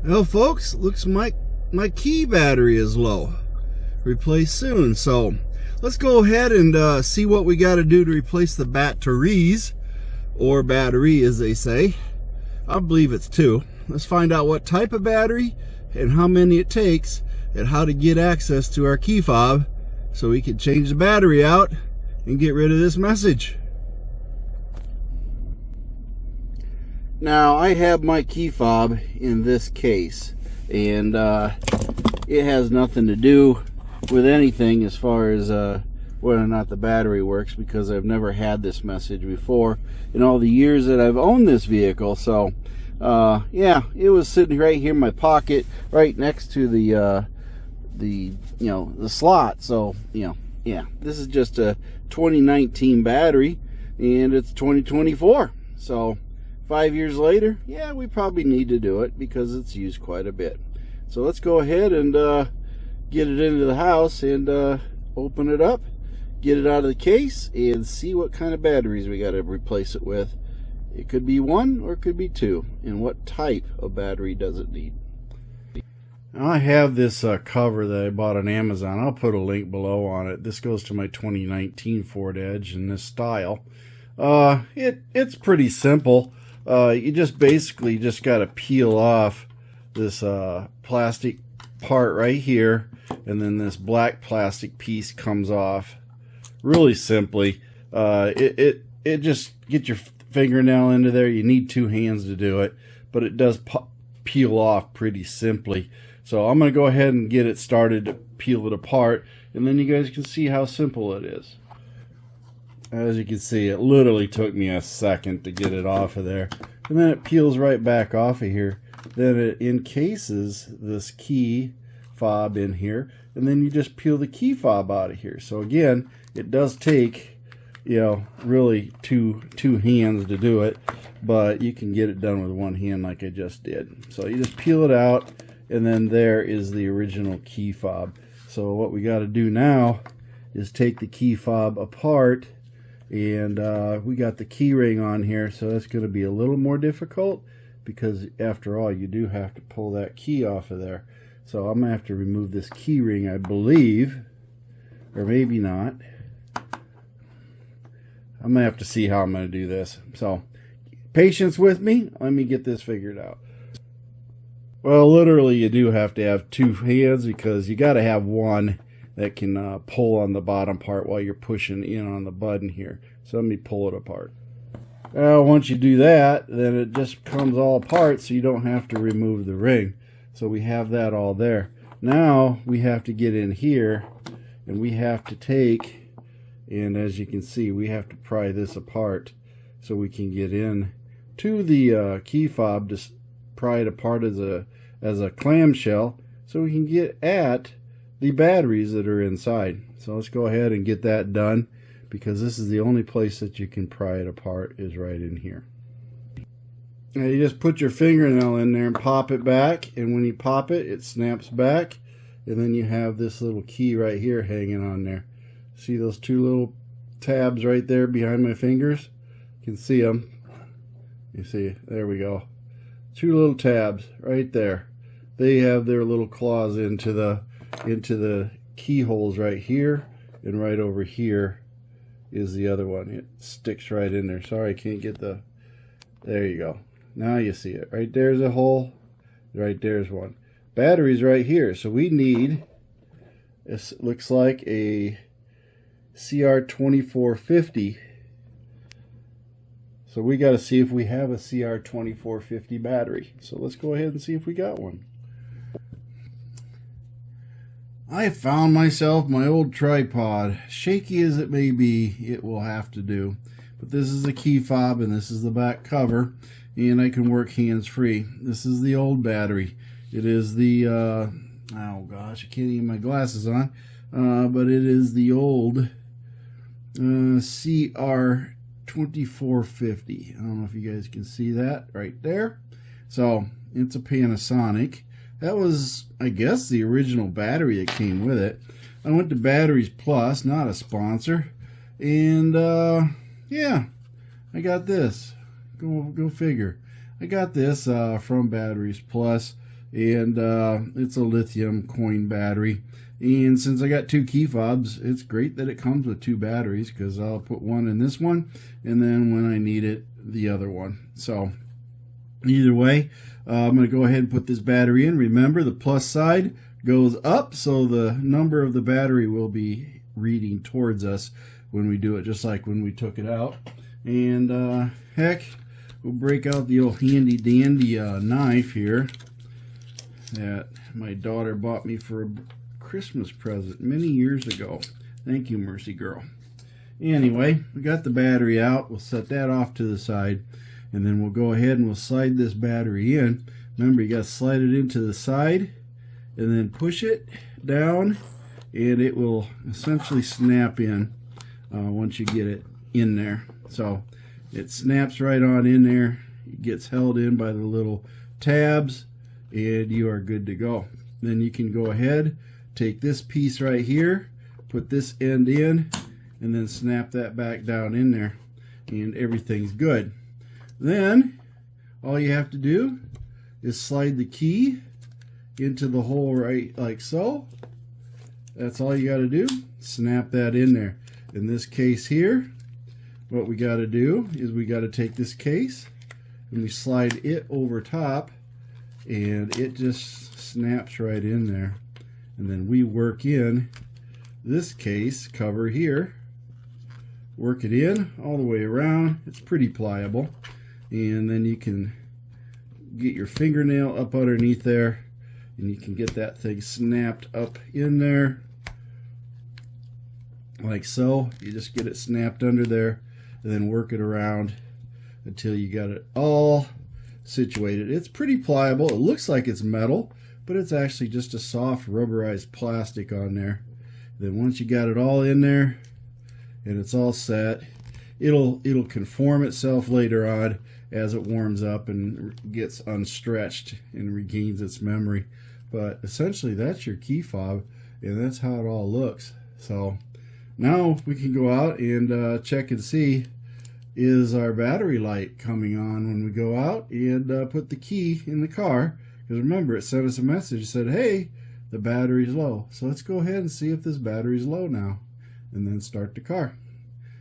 Well, folks, looks like my key battery is low. Replace soon. So let's go ahead and see what we got to do to replace the batteries, or battery as they say. I believe it's two. Let's find out what type of battery and how many it takes, and how to get access to our key fob so we can change the battery out and get rid of this message. Now, I have my key fob in this case, and it has nothing to do with anything as far as whether or not the battery works, because I've never had this message before in all the years that I've owned this vehicle. So yeah, it was sitting right here in my pocket, right next to the slot. So yeah, this is just a 2019 battery, and it's 2024. So 5 years later, yeah, we probably need to do it because it's used quite a bit. So let's go ahead and get it into the house and open it up, get it out of the case, and see what kind of batteries we got to replace it with. It could be one or it could be two, and what type of battery does it need. Now, I have this cover that I bought on Amazon. I'll put a link below on it. This goes to my 2019 Ford Edge in this style. It's pretty simple. You just basically just got to peel off this plastic part right here, and then this black plastic piece comes off really simply. It just get your fingernail into there. You need two hands to do it, but it does peel off pretty simply. So I'm going to go ahead and get it started to peel it apart, and then you guys can see how simple it is. As you can see, it literally took me a second to get it off of there. And then it peels right back off of here. Then it encases this key fob in here. And then you just peel the key fob out of here. So again, it does take, really two hands to do it. But you can get it done with one hand like I just did. So you just peel it out. And then there is the original key fob. So what we got to do now is take the key fob apart. And we got the key ring on here, so that's going to be a little more difficult, because after all, you do have to pull that key off of there. So I'm going to have to remove this key ring, I believe, or maybe not. I'm going to have to see how I'm going to do this. So patience with me. Let me get this figured out. Well, literally you do have to have two hands, because you got to have one that can pull on the bottom part while you're pushing in on the button here. So let me pull it apart. Now, once you do that, then it just comes all apart, so you don't have to remove the ring. So we have that all there. Now we have to get in here, and we have to take, and as you can see, we have to pry this apart so we can get in to the key fob, to pry it apart as a clamshell, so we can get at the batteries that are inside. So let's go ahead and get that done, because this is the only place that you can pry it apart, is right in here. Now you just put your fingernail in there and pop it back, and when you pop it, it snaps back, and then you have this little key right here hanging on there. See those two little tabs right there behind my fingers? You can see them. You see, there we go. Two little tabs right there. They have their little claws into the keyholes right here, and right over here is the other one. It sticks right in there. Sorry, I can't get the... There you go. Now you see it. Right there's a hole. Right there's one. Battery's right here. So we need, this looks like a CR2450. So we got to see if we have a CR2450 battery. So let's go ahead and see if we got one. I found myself my old tripod. Shaky as it may be, it will have to do. But this is the key fob, and this is the back cover, and I can work hands-free. This is the old battery. It is the, oh gosh, I can't even get my glasses on, but it is the old CR2450. I don't know if you guys can see that right there. So it's a Panasonic. That was, I guess, the original battery that came with it. I went to Batteries Plus, not a sponsor, and yeah, I got this. Go figure. I got this from Batteries Plus. and it's a lithium coin battery. And since I got 2 key fobs, it's great that it comes with 2 batteries, because I'll put one in this one, and then when I need it, the other one. So either way, I'm going to go ahead and put this battery in. Remember, the plus side goes up, so the number of the battery will be reading towards us when we do it, just like when we took it out. And heck, we'll break out the old handy dandy knife here that my daughter bought me for a Christmas present many years ago. Thank you, Mercy Girl. Anyway, we got the battery out. We'll set that off to the side, and then we'll go ahead and we'll slide this battery in. Remember, you got to slide it into the side and then push it down, and it will essentially snap in once you get it in there. So it snaps right on in there. It gets held in by the little tabs, and you are good to go. Then you can go ahead, take this piece right here, put this end in, and then snap that back down in there, and everything's good. Then all you have to do is slide the key into the hole right like so. That's all you got to do. Snap that in there. In this case here, what we got to do is we got to take this case and we slide it over top, and it just snaps right in there. And then we work in this case cover here, work it in all the way around. It's pretty pliable, and then you can get your fingernail up underneath there, and you can get that thing snapped up in there like so. You just get it snapped under there, and then work it around until you got it all situated. It's pretty pliable. It looks like it's metal, but it's actually just a soft rubberized plastic on there. Then once you got it all in there and it's all set, it'll conform itself later on as it warms up and gets unstretched and regains its memory. But essentially that's your key fob, and that's how it all looks. So now we can go out and check and see, is our battery light coming on when we go out and put the key in the car. Because remember, it sent us a message, said, hey, the battery's low. So let's go ahead and see if this battery's low now, and then start the car.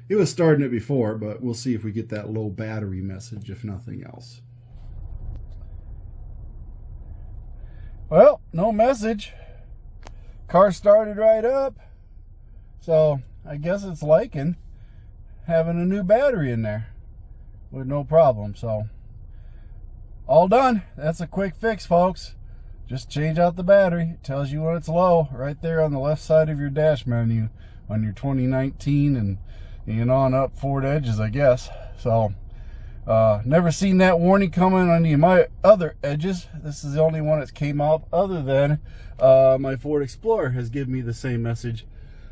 It was starting it before, but we'll see if we get that low battery message, if nothing else. Well, no message. Car started right up. So I guess it's liking having a new battery in there with no problem. So all done. That's a quick fix, folks. Just change out the battery. It tells you when it's low right there on the left side of your dash menu on your 2019 and on up Ford Edges, I guess. So never seen that warning coming on any of my other Edges. This is the only one that's came out, other than my Ford Explorer has given me the same message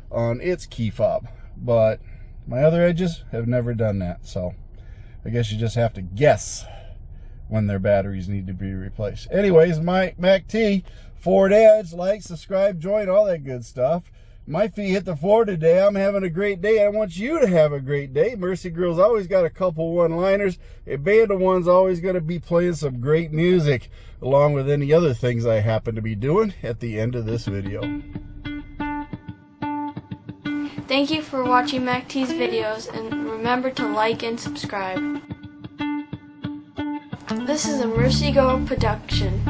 on its key fob. But my other Edges have never done that. So I guess you just have to guess when their batteries need to be replaced. Anyways, my MACT Ford Edge, like, subscribe, join, all that good stuff. My feet hit the floor today. I'm having a great day. I want you to have a great day. Mercy Girl's always got a couple one-liners. A band of one's always going to be playing some great music, along with any other things I happen to be doing at the end of this video. Thank you for watching MACT's videos, and remember to like and subscribe. This is a Mercy Girl production.